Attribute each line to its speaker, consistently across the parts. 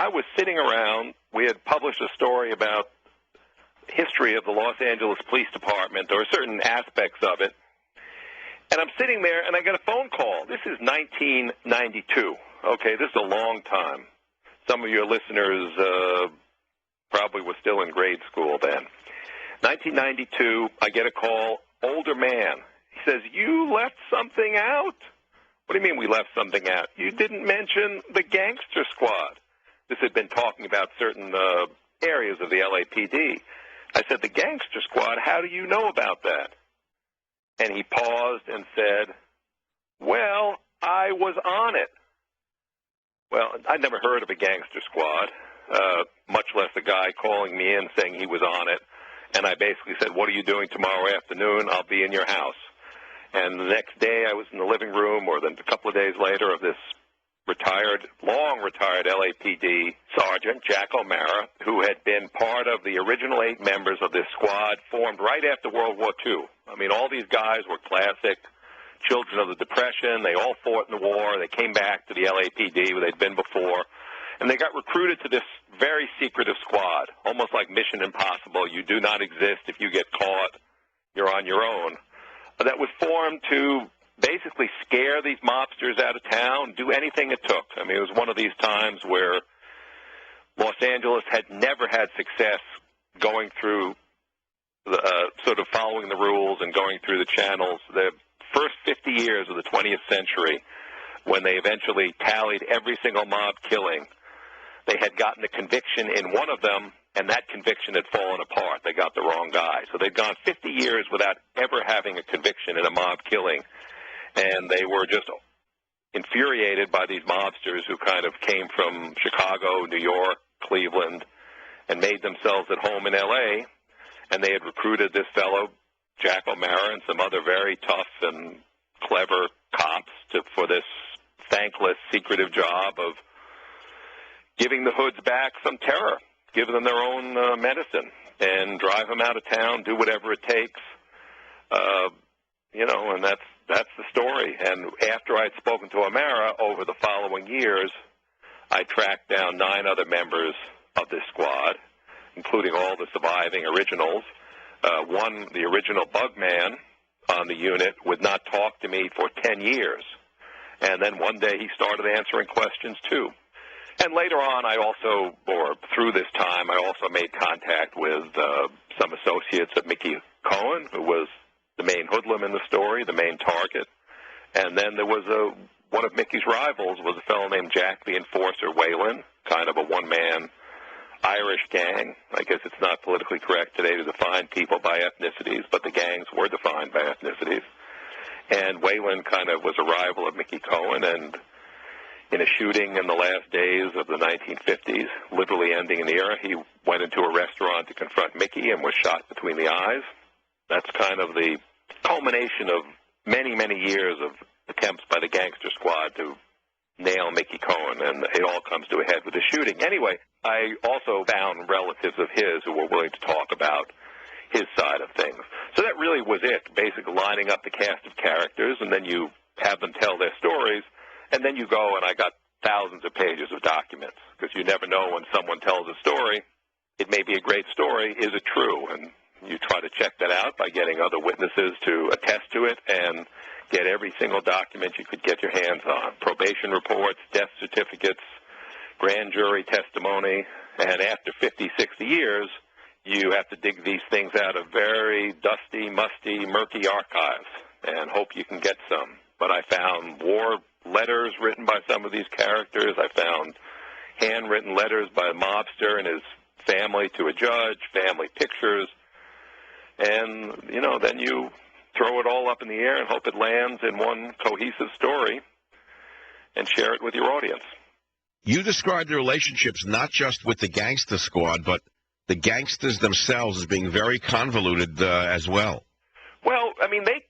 Speaker 1: I was sitting around. We had published a story about history of the Los Angeles Police Department, or certain aspects of it. And I'm sitting there, and I get a phone call. This is 1992. Okay, this is a long time. Some of your listeners probably were still in grade school then. 1992, I get a call, older man. He says, "You left something out." What do you mean we left something out? You didn't mention the gangster squad. This had been talking about certain areas of the LAPD. I said, "The gangster squad, how do you know about that?" And he paused and said, "Well, I was on it." Well, I'd never heard of a gangster squad, much less a guy calling me in saying he was on it. And I basically said, "What are you doing tomorrow afternoon? I'll be in your house." And the next day I was in the living room, or then a couple of days later, of this long retired LAPD Sergeant, Jack O'Mara, who had been part of the original 8 members of this squad formed right after World War II. I mean, all these guys were classic children of the Depression. They all fought in the war. They came back to the LAPD where they'd been before. And they got recruited to this very secretive squad, almost like Mission Impossible. You do not exist. If you get caught, you're on your own. That was formed to basically scare these mobsters out of town, do anything it took. I mean, it was one of these times where Los Angeles had never had success going through, sort of following the rules and going through the channels. The first 50 years of the 20th century, when they eventually tallied every single mob killing, they had gotten a conviction in one of them, and that conviction had fallen apart. They got the wrong guy. So they'd gone 50 years without ever having a conviction in a mob killing. And they were just infuriated by these mobsters who kind of came from Chicago, New York, Cleveland, and made themselves at home in L.A., and they had recruited this fellow, Jack O'Mara, and some other very tough and clever cops for this thankless, secretive job of giving the hoods back some terror, giving them their own medicine, and drive them out of town, do whatever it takes, and that's the story. And after I'd spoken to O'Mara over the following years, I tracked down 9 other members of this squad, including all the surviving originals. One, the original bug man on the unit, would not talk to me for 10 years. And then one day he started answering questions too. And later on, through this time, I also made contact with some associates of Mickey Cohen, who was the main hoodlum in the story, the main target. And then there was one of Mickey's rivals was a fellow named Jack the Enforcer Whalen, kind of a one-man Irish gang. I guess it's not politically correct today to define people by ethnicities, but the gangs were defined by ethnicities. And Whalen kind of was a rival of Mickey Cohen, and in a shooting in the last days of the 1950s, literally ending an era, he went into a restaurant to confront Mickey and was shot between the eyes. That's kind of the culmination of many, many years of attempts by the gangster squad to nail Mickey Cohen, and it all comes to a head with the shooting. Anyway, I also found relatives of his who were willing to talk about his side of things. So that really was it, basically lining up the cast of characters, and then you have them tell their stories, and then you go, and I got thousands of pages of documents, because you never know when someone tells a story. It may be a great story. Is it true? And you try to check that out by getting other witnesses to attest to it and get every single document you could get your hands on. Probation reports, death certificates, grand jury testimony, and after 50, 60 years, you have to dig these things out of very dusty, musty, murky archives and hope you can get some. But I found war letters written by some of these characters. I found handwritten letters by a mobster and his family to a judge, family pictures. And, then you throw it all up in the air and hope it lands in one cohesive story and share it with your audience.
Speaker 2: You described the relationships not just with the gangster squad, but the gangsters themselves as being very convoluted as well.
Speaker 1: Well, I mean, they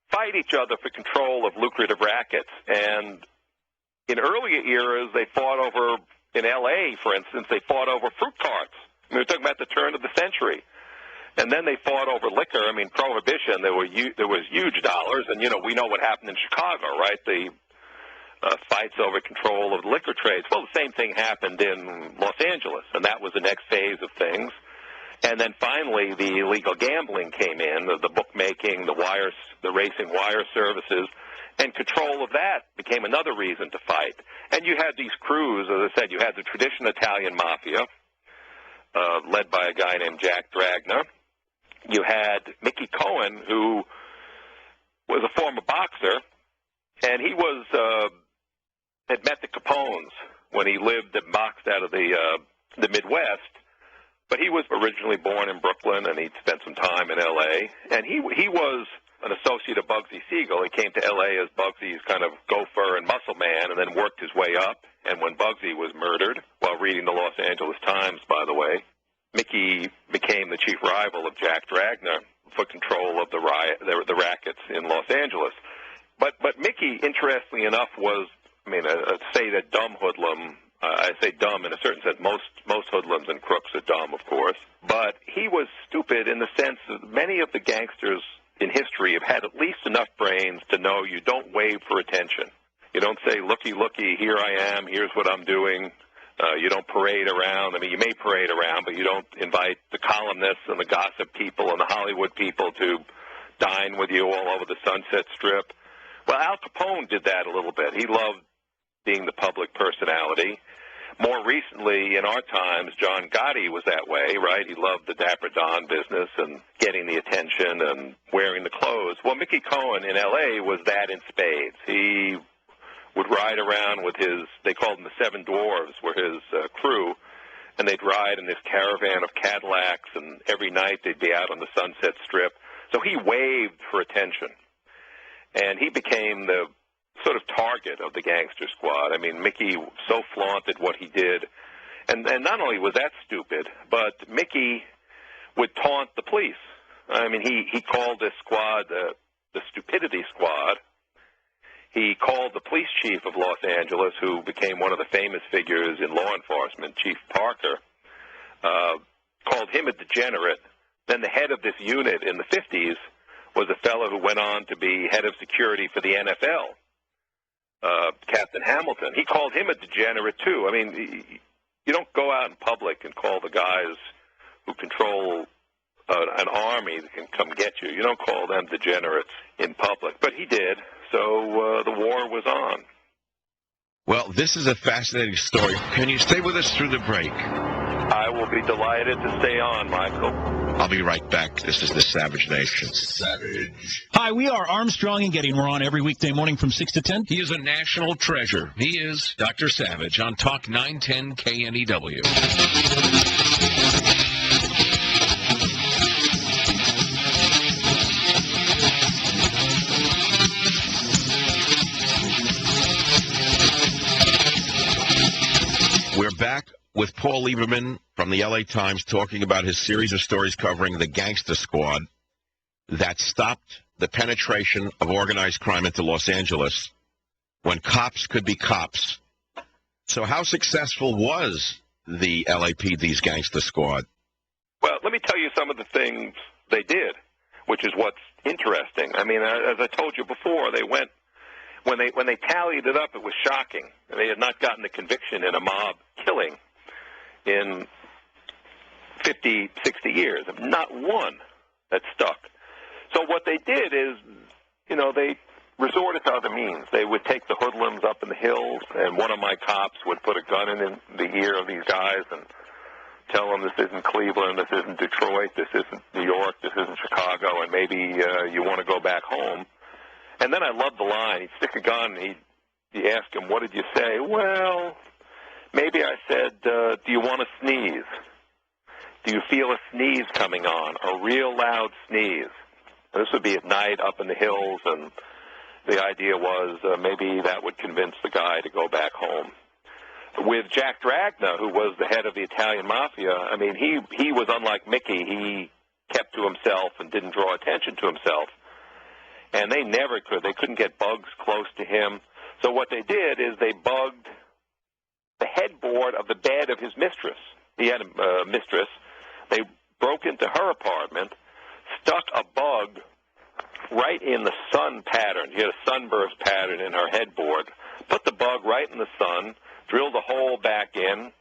Speaker 1: fight each other for control of lucrative rackets. And in earlier eras, they fought over, in L.A., for instance, they fought over fruit carts. I mean, we're talking about the turn of the century. And then they fought over liquor. I mean, Prohibition, there was huge dollars. And, we know what happened in Chicago, right? The fights over control of the liquor trades. Well, the same thing happened in Los Angeles, and that was the next phase of things. And then finally, the illegal gambling came in, the bookmaking, the racing wire services, and control of that became another reason to fight. And you had these crews, as I said, you had the traditional Italian mafia, led by a guy named Jack Dragna. You had Mickey Cohen, who was a former boxer, and he had met the Capones when he lived and boxed out of the Midwest. But he was originally born in Brooklyn, and he'd spent some time in L.A. And he was an associate of Bugsy Siegel. He came to L.A. as Bugsy's kind of gopher and muscle man, and then worked his way up. And when Bugsy was murdered, while reading the Los Angeles Times, by the way, Mickey became the chief rival of Jack Dragna for control of the rackets in Los Angeles. But Mickey, interestingly enough, was, say that dumb hoodlum. I say dumb in a certain sense. Most hoodlums and crooks are dumb, of course. But he was stupid in the sense that many of the gangsters in history have had at least enough brains to know you don't wave for attention. You don't say, looky, looky, here I am, here's what I'm doing. You don't parade around. You may parade around, but you don't invite the columnists and the gossip people and the Hollywood people to dine with you all over the Sunset Strip. Well, Al Capone did that a little bit. He loved being the public personality. More recently, in our times, John Gotti was that way, right? He loved the Dapper Don business and getting the attention and wearing the clothes. Well, Mickey Cohen in L.A. was that in spades. He would ride around with they called them the Seven Dwarves, were his crew, and they'd ride in this caravan of Cadillacs, and every night they'd be out on the Sunset Strip. So he waved for attention, and he became the sort of target of the gangster squad. Mickey so flaunted what he did, and not only was that stupid, but Mickey would taunt the police. He called this squad the Stupidity Squad. He called the police chief of Los Angeles, who became one of the famous figures in law enforcement, Chief Parker, called him a degenerate. Then the head of this unit in the 50s was a fellow who went on to be head of security for the NFL, Captain Hamilton. He called him a degenerate, too. You don't go out in public and call the guys who control an army that can come get you. You don't call them degenerates in public. But he did, so the war was on.
Speaker 2: Well, this is a fascinating story. Can you stay with us through the break?
Speaker 1: I will be delighted to stay on, Michael.
Speaker 2: I'll be right back. This is the Savage Nation. Savage.
Speaker 3: Hi, we are Armstrong and Getty. We're on every weekday morning from 6 to 10.
Speaker 4: He is a national treasure. He is Dr. Savage on Talk 910 KNEW.
Speaker 2: We're back with Paul Lieberman from the LA Times talking about his series of stories covering the gangster squad that stopped the penetration of organized crime into Los Angeles when cops could be cops. So how successful was the LAPD's gangster squad?
Speaker 1: Well, let me tell you some of the things they did, which is what's interesting. As I told you before, they went, when they tallied it up, it was shocking. They had not gotten a conviction in a mob killing in 50, 60 years. Not one that stuck. So what they did is, they resorted to other means. They would take the hoodlums up in the hills, and one of my cops would put a gun in the ear of these guys and tell them this isn't Cleveland, this isn't Detroit, this isn't New York, this isn't Chicago, and maybe you want to go back home. And then I loved the line. He'd stick a gun, and he'd ask him, what did you say? Well, maybe I said, do you want to sneeze? Do you feel a sneeze coming on, a real loud sneeze? And this would be at night up in the hills, and the idea was maybe that would convince the guy to go back home. With Jack Dragna, who was the head of the Italian mafia, he was unlike Mickey. He kept to himself and didn't draw attention to himself. And they never could. They couldn't get bugs close to him. So what they did is they bugged the headboard of the bed of his mistress. He had a mistress. They broke into her apartment, stuck a bug right in the sun pattern. She had a sunburst pattern in her headboard, put the bug right in the sun, drilled a hole back in,